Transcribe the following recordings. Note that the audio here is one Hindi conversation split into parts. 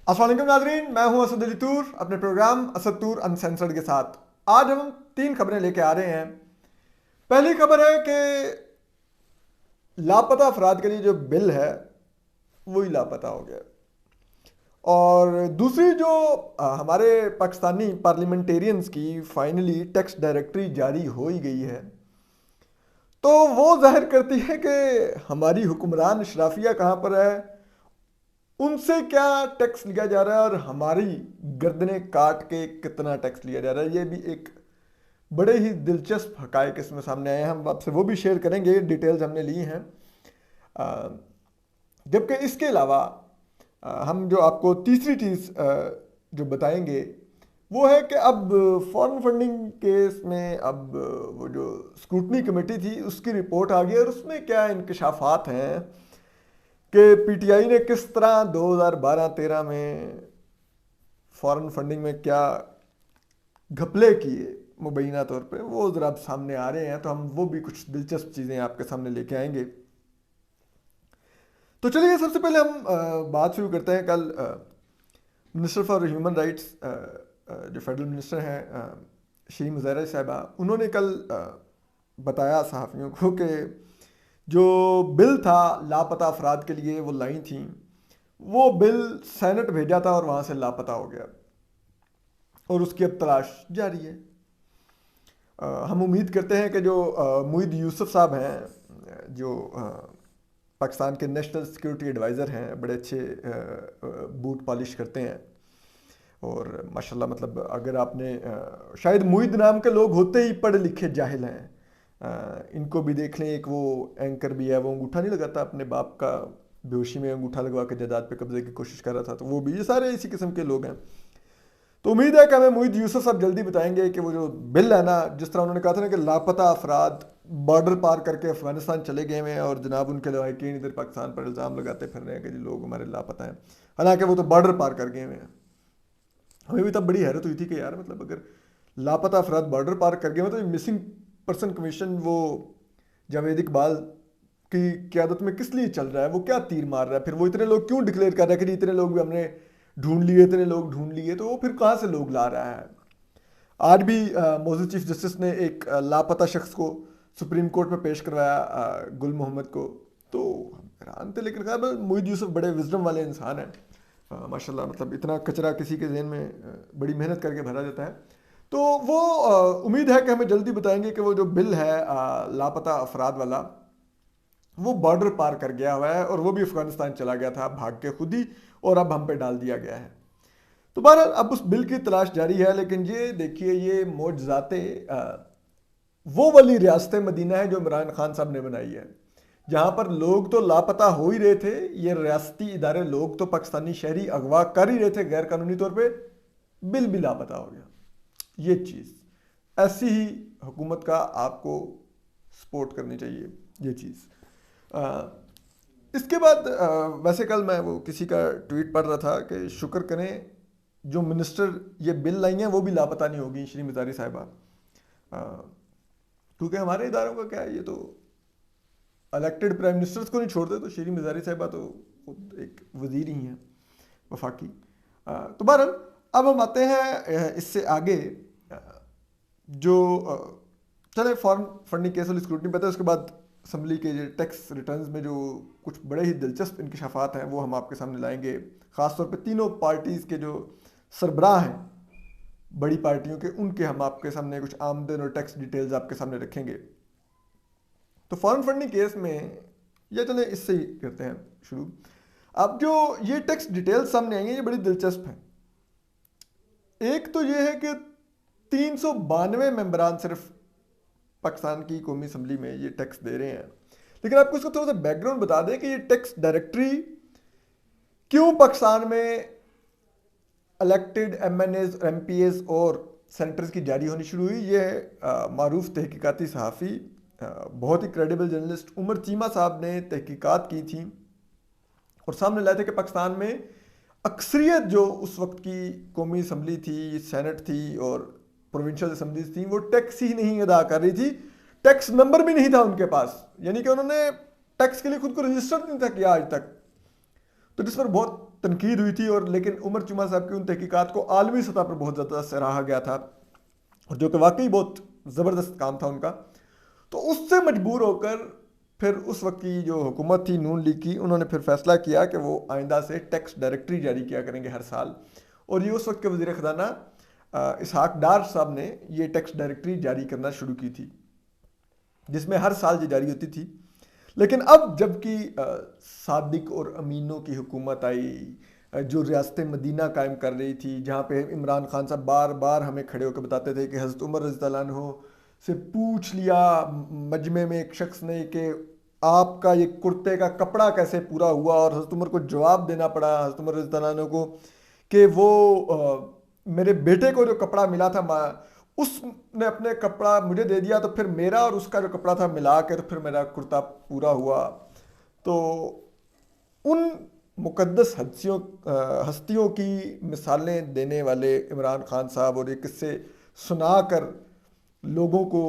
अस्सलाम वालेकुम नाज़रीन, मैं हूं असद अली तूर अपने प्रोग्राम असद तूर अनसेंसर्ड के साथ। आज हम तीन खबरें लेके आ रहे हैं। पहली खबर है कि लापता अफराद के लिए जो बिल है वही लापता हो गया। और दूसरी जो हमारे पाकिस्तानी पार्लियामेंटेरियंस की फाइनली टैक्स डायरेक्टरी जारी हो ही गई है, तो वो जाहिर करती है कि हमारी हुक्मरान अशराफिया कहाँ पर है, उनसे क्या टैक्स लिया जा रहा है और हमारी गर्दनें काट के कितना टैक्स लिया जा रहा है। ये भी एक बड़े ही दिलचस्प हकायक इसमें सामने आए हैं। हम आपसे वो भी शेयर करेंगे, डिटेल्स हमने ली हैं। अ, जबकि इसके अलावा हम जो आपको तीसरी चीज़ जो बताएंगे वो है कि अब फॉरेन फंडिंग केस में अब वो जो स्क्रूटनी कमेटी थी उसकी रिपोर्ट आ गई और उसमें क्या इंकशाफात हैं कि पीटीआई ने किस तरह 2012-13 में फॉरेन फंडिंग में क्या घपले किए मुबैना तौर पे, वो ज़रा अब सामने आ रहे हैं। तो हम वो भी कुछ दिलचस्प चीज़ें आपके सामने लेके आएंगे। तो चलिए सबसे पहले हम बात शुरू करते हैं। कल मिनिस्टर फॉर ह्यूमन राइट्स जो फेडरल मिनिस्टर हैं श्री मुज़र्रा साहिबा, उन्होंने कल बताया सहाफ़ियों को कि जो बिल था लापता अफराद के लिए वो लाई थी, वो बिल सेनेट भेजा था और वहाँ से लापता हो गया और उसकी अब तलाश जारी है। हम उम्मीद करते हैं कि जो मुईद यूसुफ साहब हैं, जो पाकिस्तान के नेशनल सिक्योरिटी एडवाइज़र हैं, बड़े अच्छे बूट पॉलिश करते हैं और माशाल्लाह, मतलब अगर आपने शायद मुईद नाम के लोग होते ही पढ़े लिखे जाहिल हैं। इनको भी देख लें, एक वो एंकर भी है, वो अंगूठा नहीं लगाता अपने बाप का, बेहोशी में अंगूठा लगवा के जायदाद पे कब्जे की कोशिश कर रहा था, तो वो भी, ये सारे इसी किस्म के लोग हैं। तो उम्मीद है कि हमें मुईद यूसुफ साहब जल्दी बताएंगे कि वो जो बिल है ना, जिस तरह उन्होंने कहा था ना कि लापता अफराद बॉर्डर पार करके अफगानिस्तान चले गए हैं और जनाब उनके लवाकिन इधर पाकिस्तान पर इल्ज़ाम लगाते फिर रहे हैं कि जी लोग हमारे लापता हैं, हालांकि वो तो बॉर्डर पार कर गए हुए हैं। हमें भी तब बड़ी हैरत हुई थी कि यार, मतलब अगर लापता अफराद बॉर्डर पार कर गए हो तो मिसिंग पर्सन कमीशन वो जावेद इकबाल की क़यादत में किस लिए चल रहा है, वो क्या तीर मार रहा है, फिर वो इतने लोग क्यों डिक्लेयर कर रहा है कि जी इतने लोग भी हमने ढूंढ लिए, इतने लोग ढूंढ लिए, तो वो फिर कहाँ से लोग ला रहा है। आज भी मौजूद चीफ जस्टिस ने एक लापता शख्स को सुप्रीम कोर्ट में पेश करवाया, गुल मोहम्मद को। तो हम हैरान थे, लेकिन खैर मुईद यूसुफ बड़े विजडम वाले इंसान हैं माशाल्लाह, मतलब इतना कचरा किसी के जहन में बड़ी मेहनत करके भरा जाता है। तो वो उम्मीद है कि हमें जल्दी बताएंगे कि वो जो बिल है लापता अफराद वाला, वो बॉर्डर पार कर गया हुआ है और वो भी अफगानिस्तान चला गया था भाग के खुद ही, और अब हम पे डाल दिया गया है। तो बहरहाल अब उस बिल की तलाश जारी है। लेकिन ये देखिए, ये मोजज़ाते वो वाली रियासत मदीना है जो इमरान खान साहब ने बनाई है, जहाँ पर लोग तो लापता हो ही रहे थे, ये रियासती इदारे लोग तो पाकिस्तानी शहरी अगवा कर ही रहे थे गैर कानूनी तौर पे, बिल भी लापता हो गया। ये चीज़, ऐसी ही हुकूमत का आपको सपोर्ट करनी चाहिए ये चीज़। इसके बाद वैसे कल मैं वो किसी का ट्वीट पढ़ रहा था कि शुक्र करें जो मिनिस्टर ये बिल लाई हैं वो भी लापता नहीं होगी, श्री मिजारी साहिबा, क्योंकि हमारे इदारों का क्या है, ये तो इलेक्टेड प्राइम मिनिस्टर्स को नहीं छोड़ते, तो श्री मिजारी साहिबा तो खुद एक वजीर ही हैं वफाकी। तो बहरहाल अब हम आते हैं इससे आगे, जो चले फॉरेन फंडिंग केस वाली स्क्रूटनी पे, उसके बाद असम्बली के टैक्स रिटर्न्स में जो कुछ बड़े ही दिलचस्प इंकशाफात हैं वो हम आपके सामने लाएंगे। ख़ासतौर पे तीनों पार्टीज़ के जो सरबराह हैं बड़ी पार्टियों के, उनके हम आपके सामने कुछ आमदन और टैक्स डिटेल्स आपके सामने रखेंगे। तो फॉरेन फंडिंग केस में, या चले इससे ही करते हैं शुरू। अब जो ये टैक्स डिटेल्स सामने आई हैं ये बड़ी दिलचस्प हैं। एक तो ये है कि 392 मेंबरान सिर्फ पाकिस्तान की कौमी असम्बली में ये टैक्स दे रहे हैं। लेकिन आपको इसको थोड़ा सा बैकग्राउंड बता दें कि ये टैक्स डायरेक्टरी क्यों पाकिस्तान में इलेक्टेड MNAs, MPAs और सेनेटर्स की जारी होनी शुरू हुई। ये मारूफ तहकीकाती सहाफ़ी, बहुत ही क्रेडिबल जर्नलिस्ट उमर चीमा साहब ने तहकीकात की थी और सामने लाए थे कि पाकिस्तान में अक्सरियत जो उस वक्त की कौमी असम्बली थी, सेनेट थी और प्रोविंशियल असम्बलीज थी, वो टैक्स ही नहीं अदा कर रही थी, टैक्स नंबर भी नहीं था उनके पास, यानी कि उन्होंने टैक्स के लिए खुद को रजिस्टर नहीं था किया आज तक। तो जिस पर बहुत तनकीद हुई थी, और लेकिन उमर चुमा साहब की उन तहकीकात को आलमी सतह पर बहुत ज़्यादा सराहा गया था, और जो कि वाकई बहुत ज़बरदस्त काम था उनका। तो उससे मजबूर होकर फिर उस वक्त की जो हुकूमत थी नून लीग की, उन्होंने फिर फैसला किया कि वो आइंदा से टैक्स डायरेक्टरी जारी किया करेंगे हर साल। और ये उस वक्त के वज़ीर ख़जाना इसहाक डार साहब ने ये टैक्स डायरेक्टरी जारी करना शुरू की थी, जिसमें हर साल ये जारी होती थी। लेकिन अब जबकि सादिक और अमीनों की हुकूमत आई, जो रियासत मदीना कायम कर रही थी, जहाँ पे इमरान खान साहब बार बार हमें खड़े होकर बताते थे कि हज़रत उमर रज़ी अल्लाह अन्हु से पूछ लिया मजमे में एक शख्स ने कि आपका ये कुर्ते का कपड़ा कैसे पूरा हुआ, और हज़रत उमर को जवाब देना पड़ा हज़रत उमर रज़ी अल्लाह अन्हु को कि वो मेरे बेटे को जो कपड़ा मिला था उसने अपने कपड़ा मुझे दे दिया, तो फिर मेरा और उसका जो कपड़ा था मिला के तो फिर मेरा कुर्ता पूरा हुआ। तो उन मुकद्दस हस्तियों की मिसालें देने वाले इमरान खान साहब, और ये किस्से सुनाकर लोगों को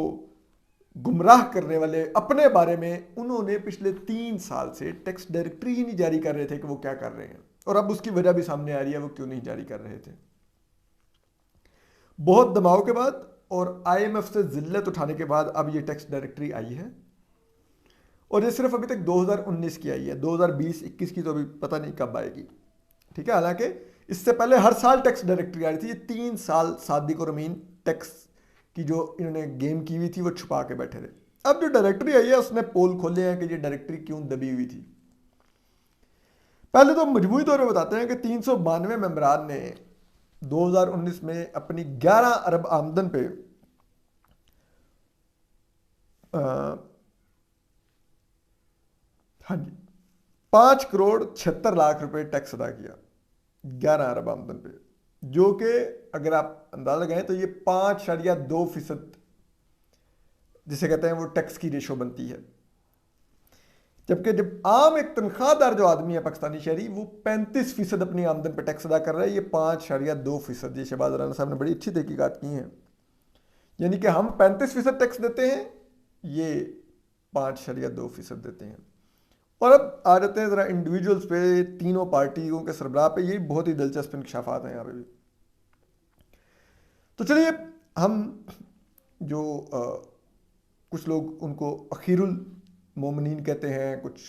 गुमराह करने वाले अपने बारे में, उन्होंने पिछले 3 साल से टैक्स डायरेक्टरी ही नहीं जारी कर रहे थे कि वो क्या कर रहे हैं। और अब उसकी वजह भी सामने आ रही है, वो क्यों नहीं जारी कर रहे थे। बहुत दबाव के बाद और IMF से जिल्लत उठाने के बाद अब ये टैक्स डायरेक्टरी आई है, और ये सिर्फ अभी तक 2019 की आई है, 2020-21 की तो अभी पता नहीं कब आएगी। ठीक है, हालांकि इससे पहले हर साल टैक्स डायरेक्टरी आ रही थी। ये 3 साल सादिक और अमीन टैक्स की जो इन्होंने गेम की हुई थी वो छुपा के बैठे थे। अब जो डायरेक्टरी आई है उसने पोल खोले हैं कि ये डायरेक्टरी क्यों दबी हुई थी। पहले तो मजमूई तौर पर बताते हैं कि 392 मेंबरान ने 2019 में अपनी 11 अरब आमदन पे हाँ जी 5 करोड़ 76 लाख रुपए टैक्स अदा किया 11 अरब आमदन पे, जो कि अगर आप अंदाजा लगाएं तो ये 5.2% जिसे कहते हैं वो टैक्स की रेशो बनती है। जबकि जब आम एक तनख्वाहदार जो आदमी है पाकिस्तानी शहरी, वो 35% अपनी आमदन पर टैक्स अदा कर रहा है, ये 5.2%। ये शहबाज राना साहब ने बड़ी अच्छी तहकीकात की हैं। यानी कि हम 35% टैक्स देते हैं, ये 5.2% देते हैं। और अब आ जाते हैं ज़रा इंडिविजुअल्स पे, तीनों पार्टियों के सरबराह पे। ये बहुत ही दिलचस्प इंकशाफात हैं यहाँ पे भी। तो चलिए हम जो कुछ लोग उनको अखीरुल मोमिनीन कहते हैं, कुछ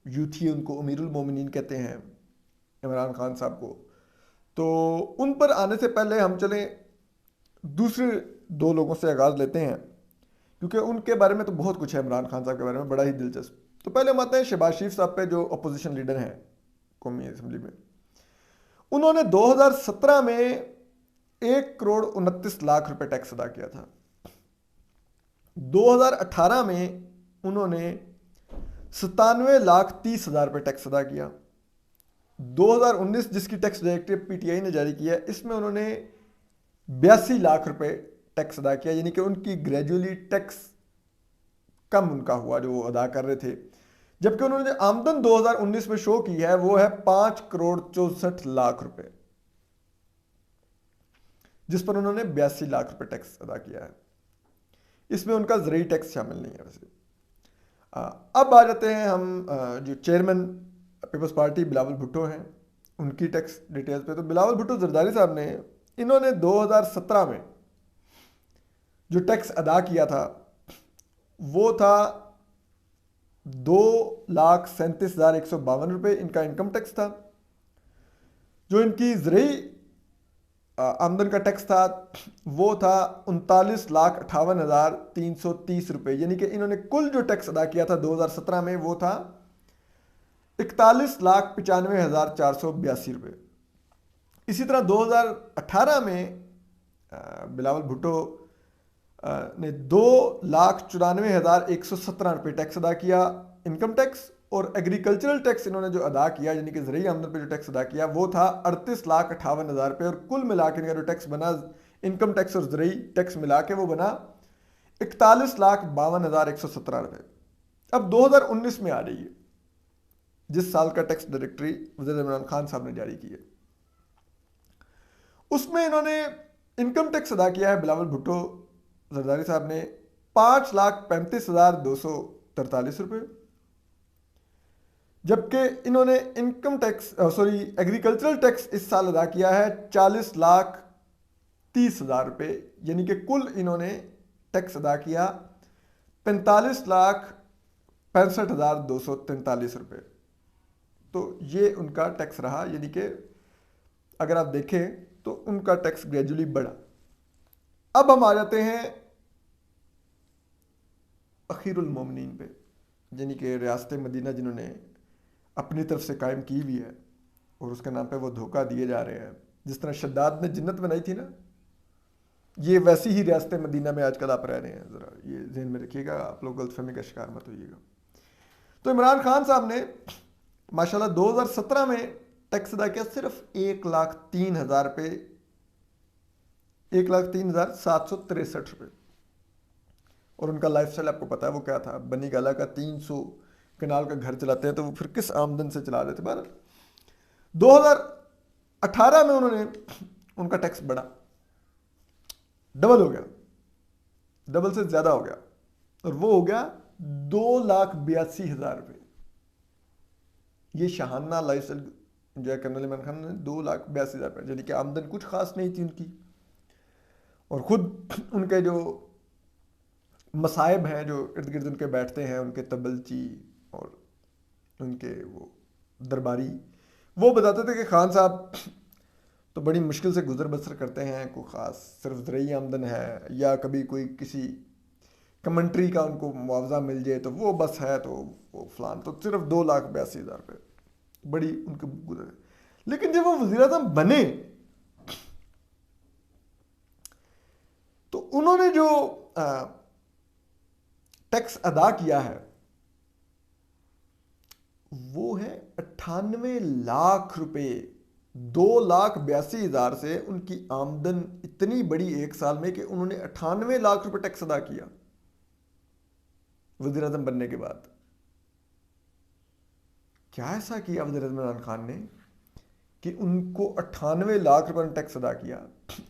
यूथी उनको अमीरुल मोमिनीन कहते हैं इमरान खान साहब को, तो उन पर आने से पहले हम चलें दूसरे 2 लोगों से आगाज़ लेते हैं, क्योंकि उनके बारे में तो बहुत कुछ है इमरान खान साहब के बारे में, बड़ा ही दिलचस्प। तो पहले हम आते हैं शहबाज शरीफ साहब पे, जो अपोजिशन लीडर हैं कौमी असम्बली में। उन्होंने 2017 में 1 करोड़ 29 लाख रुपए टैक्स अदा किया था। 2018 में उन्होंने 97,30,000 रुपये टैक्स अदा किया। 2019 जिसकी टैक्स डायरेक्टरी PTI ने जारी किया, इसमें उन्होंने 82 लाख रुपए टैक्स अदा किया। यानी कि उनकी ग्रेजुअली टैक्स कम उनका हुआ जो वो अदा कर रहे थे। जबकि उन्होंने जो आमदन 2019 में शो की है वो है 5 करोड़ 64 लाख रुपए, जिस पर उन्होंने 82 लाख रुपए टैक्स अदा किया है। इसमें उनका ज़रूरी टैक्स शामिल नहीं है वैसे। अब आ जाते हैं हम जो चेयरमैन पीपल्स पार्टी बिलावल भुट्टो हैं, उनकी टैक्स डिटेल्स पे। तो बिलावल भुट्टो जरदारी साहब ने, इन्होंने 2017 में जो टैक्स अदा किया था वो था 2,37,152 रुपये इनका इनकम टैक्स था। जो इनकी ज़रूरी आमदन का टैक्स था वो था 39,58,330 रुपये। यानी कि इन्होंने कुल जो टैक्स अदा किया था 2017 में वो था 41,95,482 रुपये। इसी तरह 2018 में बिलावल भुट्टो ने 2,94,117 रुपये टैक्स अदा किया इनकम टैक्स। और एग्रीकल्चरल टैक्स इन्होंने जो अदा किया, यानी कि ज़रूरी आमदन पे जो टैक्स अदा किया, वो था 38,58,000 रुपये। और कुल मिला के इनका जो टैक्स बना, इनकम टैक्स और ज़रूरी टैक्स मिला के वो बना 41,52,117 रुपये। अब 2019 में आ रही है, जिस साल का टैक्स डायरेक्टरी वज़ीर इमरान खान साहब ने जारी की है, उसमें इन्होंने इनकम टैक्स अदा किया है बिलावल भुट्टो जरदारी साहब ने 5,35,243 रुपये। जबकि इन्होंने इनकम टैक्स एग्रीकल्चरल टैक्स इस साल अदा किया है 40,30,000 रुपये, यानी कि कुल इन्होंने टैक्स अदा किया 45,65,243 रुपये। तो ये उनका टैक्स रहा, यानी कि अगर आप देखें तो उनका टैक्स ग्रेजुअली बढ़ा। अब हम आ जाते हैं अखीरुल मोमिनीन पे, यानी कि रियासत मदीना जिन्होंने अपनी तरफ से कायम की हुई है और उसके नाम पे वो धोखा दिए जा रहे हैं। जिस तरह शद्दाद ने जन्नत बनाई थी ना, ये वैसी ही रियासत मदीना में आजकल आप रह रहे हैं। ज़रा ये ज़हन में रखिएगा, आप लोग गलतफहमी का शिकार मत होइएगा। तो इमरान खान साहब ने माशाल्लाह 2017 में टैक्स अदा किया सिर्फ 1,03,000 रुपये, 1,03,763 रुपये। और उनका लाइफस्टाइल आपको पता है वो क्या था, बनी गाला का 300 कनाल का घर चलाते हैं, तो वो फिर किस आमदन से चला रहे थे। बहरहाल 2018 में उन्होंने उनका टैक्स बढ़ा, डबल हो गया, डबल से ज़्यादा हो गया, और वो हो गया 2,82,000 रुपये। ये शाहाना लाइफस्टाइल एंजॉय करने वाले इमरान खान ने 2,82,000 रुपये, यानी कि आमदन कुछ खास नहीं थी उनकी। और खुद उनके जो मसाइब हैं जो इर्द गिर्द उनके बैठते हैं, उनके तबलची और उनके वो दरबारी, वो बताते थे कि खान साहब तो बड़ी मुश्किल से गुजर बसर करते हैं, कोई ख़ास सिर्फ ज़रूरी आमदन है, या कभी कोई किसी कमेंट्री का उनको मुआवजा मिल जाए तो वो बस है, तो वो फलान, तो सिर्फ 2,82,000 रुपये बड़ी उनके गुजर। लेकिन जब वो वज़ीर आज़म बने तो उन्होंने जो टैक्स अदा किया है वो है 98 लाख रुपए। 2,82,000 से उनकी आमदन इतनी बड़ी एक साल में कि उन्होंने 98 लाख रुपए टैक्स अदा किया वज़ीर आज़म बनने के बाद। क्या ऐसा किया वज़ीर आज़म इमरान खान ने कि उनको 98 लाख रुपए टैक्स अदा किया?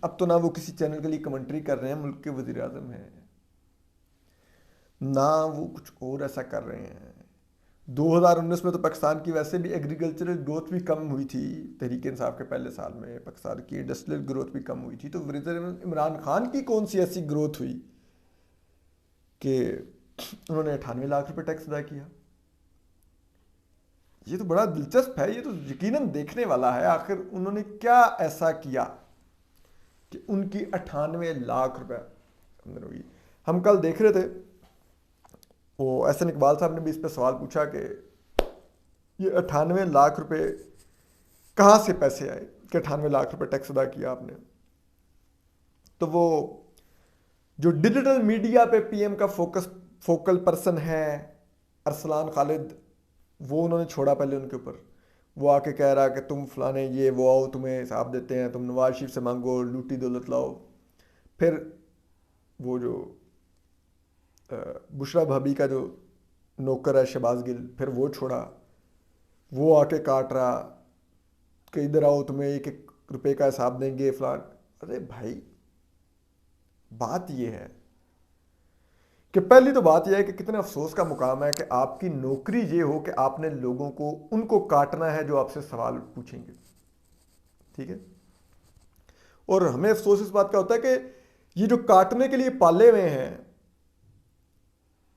अब तो ना वो किसी चैनल के लिए कमेंट्री कर रहे हैं, मुल्क के वज़ीर आज़म हैं, ना वो कुछ और ऐसा कर रहे हैं। 2019 में तो पाकिस्तान की वैसे भी एग्रीकल्चरल ग्रोथ भी कम हुई थी, तहरीक इंसाफ के पहले साल में पाकिस्तान की इंडस्ट्रियल ग्रोथ भी कम हुई थी। तो वज़ीर इमरान खान की कौन सी ऐसी ग्रोथ हुई कि उन्होंने 98 लाख रुपए टैक्स अदा किया? ये तो बड़ा दिलचस्प है, ये तो यकीनन देखने वाला है आखिर उन्होंने क्या ऐसा किया कि उनकी 98 लाख रुपए आमदन हुई। हम कल देख रहे थे, वो एहसन इकबाल साहब ने भी इस पर सवाल पूछा कि ये 98 लाख रुपए कहाँ से पैसे आए कि 98 लाख रुपए टैक्स अदा किया आपने। तो वो जो डिजिटल मीडिया पे पीएम का फोकल पर्सन है अरसलान खालिद, वो उन्होंने छोड़ा पहले उनके ऊपर। वो आके कह रहा कि तुम फलाने ये वो आओ, तुम्हें हिसाब देते हैं, तुम नवाज शरीफ से मांगो, लूटी दौलत लाओ। फिर वो जो बुशरा भाभी का जो नौकर है शहबाज गिल, फिर वो छोड़ा, वो आके काट रहा कि इधर आओ तुम्हें 1-1 रुपये का हिसाब देंगे फलान। अरे भाई, बात ये है कि पहली तो बात यह है कि कितने अफसोस का मुकाम है कि आपकी नौकरी ये हो कि आपने लोगों को उनको काटना है जो आपसे सवाल पूछेंगे, ठीक है। और हमें अफसोस इस बात का होता है कि ये जो काटने के लिए पाले हुए हैं,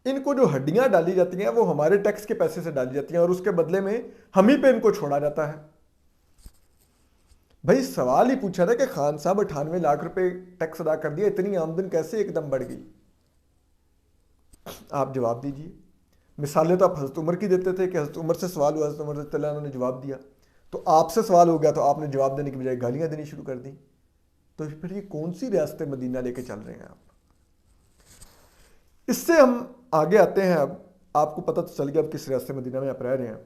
इनको जो हड्डियां डाली जाती हैं वो हमारे टैक्स के पैसे से डाली जाती हैं और उसके बदले में हम ही पे इनको छोड़ा जाता है। भाई सवाल ही पूछा था कि खान साहब 98 लाख रुपए टैक्स अदा कर दिया, इतनी आमदन कैसे एकदम बढ़ गई? आप जवाब दीजिए। मिसालें तो आप हज़रत उमर की देते थे कि हज़रत उमर से सवाल हुआ, हज़रत उमर रज़ियल्लाहु अन्हु ने जवाब दिया। तो आपसे सवाल हो गया तो आपने जवाब देने की बजाय गालियां देनी शुरू कर दी। तो फिर ये कौन सी रियासत मदीना लेके चल रहे हैं आप? इससे हम आगे आते हैं। अब आपको पता तो चल गया अब किस रियासत मदीना में आप रह रहे हैं।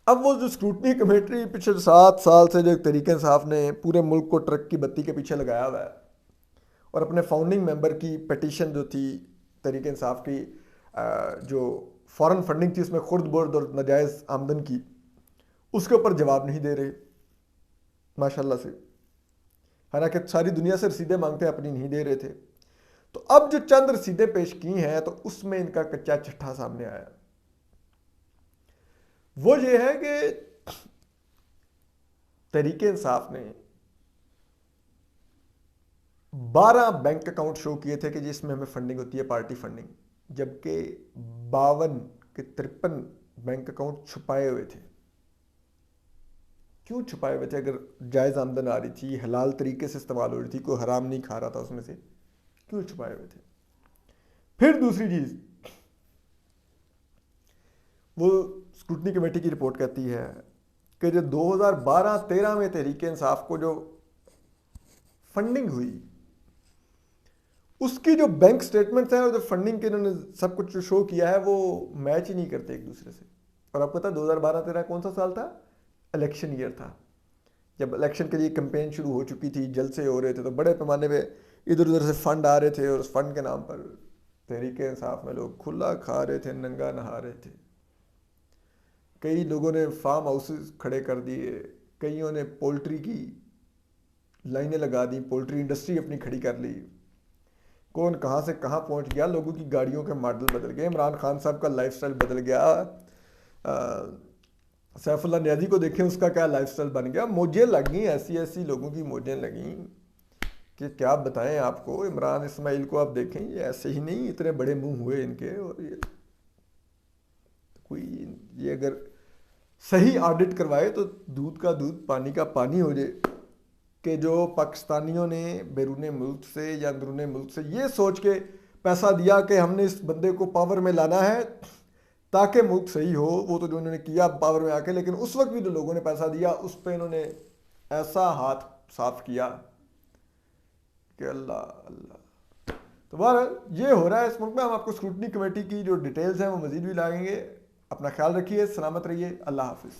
अब वो जो स्क्रूटनी कमेटी पिछले 7 साल से जो तहरीक इंसाफ ने पूरे मुल्क को ट्रक की बत्ती के पीछे लगाया हुआ है, और अपने फाउंडिंग मेंबर की पिटीशन जो थी तहरीक इंसाफ की, जो फॉरेन फंडिंग थी उसमें खुर्द बुर्द और नाजायज़ आमदन की, उसके ऊपर जवाब नहीं दे रहे माशाल्लाह से। हालांकि सारी दुनिया से रसीदें मांगते हैं, अपनी नहीं दे रहे थे। तो अब जो चंद रसीदें पेश की हैं तो उसमें इनका कच्चा चिट्ठा सामने आया। वो ये है कि तहरीके इंसाफ ने 12 बैंक अकाउंट शो किए थे कि जिसमें हमें फंडिंग होती है, पार्टी फंडिंग, जबकि 52 के 53 बैंक अकाउंट छुपाए हुए थे। क्यों छुपाए हुए थे? अगर जायज़ आमदन आ रही थी, हलाल तरीके से इस्तेमाल हो रही थी, कोई हराम नहीं खा रहा था उसमें से, क्यों छुपाए हुए थे? फिर दूसरी चीज़, वो स्क्रूटनी कमेटी की रिपोर्ट कहती है कि जो 2012-13 में तहरीके इंसाफ को जो फंडिंग हुई, उसकी जो बैंक स्टेटमेंट्स हैं और जो फंडिंग के इन्होंने सब कुछ जो शो किया है वो मैच ही नहीं करते एक दूसरे से। और आपको पता है 2012-13 कौन सा साल था? इलेक्शन ईयर था। जब इलेक्शन के लिए कैंपेन शुरू हो चुकी थी, जलसे हो रहे थे, तो बड़े पैमाने पे इधर उधर से फंड आ रहे थे और उस फंड के नाम पर तहरीके इंसाफ में लोग खुला खा रहे थे, नंगा नहा रहे थे। कई लोगों ने फार्म हाउसेस खड़े कर दिए, कईयों ने पोल्ट्री की लाइनें लगा दी, पोल्ट्री इंडस्ट्री अपनी खड़ी कर ली। कौन कहाँ से कहाँ पहुँच गया, लोगों की गाड़ियों के मॉडल बदल गए, इमरान खान साहब का लाइफस्टाइल बदल गया, सैफुल्लाह नियाज़ी को देखें उसका क्या लाइफस्टाइल बन गया। मौजें लगी, ऐसी ऐसी लोगों की मौजें लगी कि क्या बताएं आपको। इमरान इस्माइल को आप देखें, ये ऐसे ही नहीं, इतने बड़े मुंह हुए इनके, और ये अगर सही ऑडिट करवाए तो दूध का दूध पानी का पानी हो जाए कि जो पाकिस्तानियों ने बैरून मुल्क से या अंदरून मुल्क से ये सोच के पैसा दिया कि हमने इस बंदे को पावर में लाना है ताकि मुल्क सही हो, वो तो जो इन्होंने किया पावर में आके, लेकिन उस वक्त भी जो लोगों ने पैसा दिया उस पर इन्होंने ऐसा हाथ साफ किया कि अल्लाह अल्लाह। तो बहरहाल ये हो रहा है इस मुल्क में। हम आपको स्क्रूटनी कमेटी की जो डिटेल्स हैं वो मजीद भी लाएंगे। अपना ख्याल रखिए, सलामत रहिए, अल्लाह हाफिज़।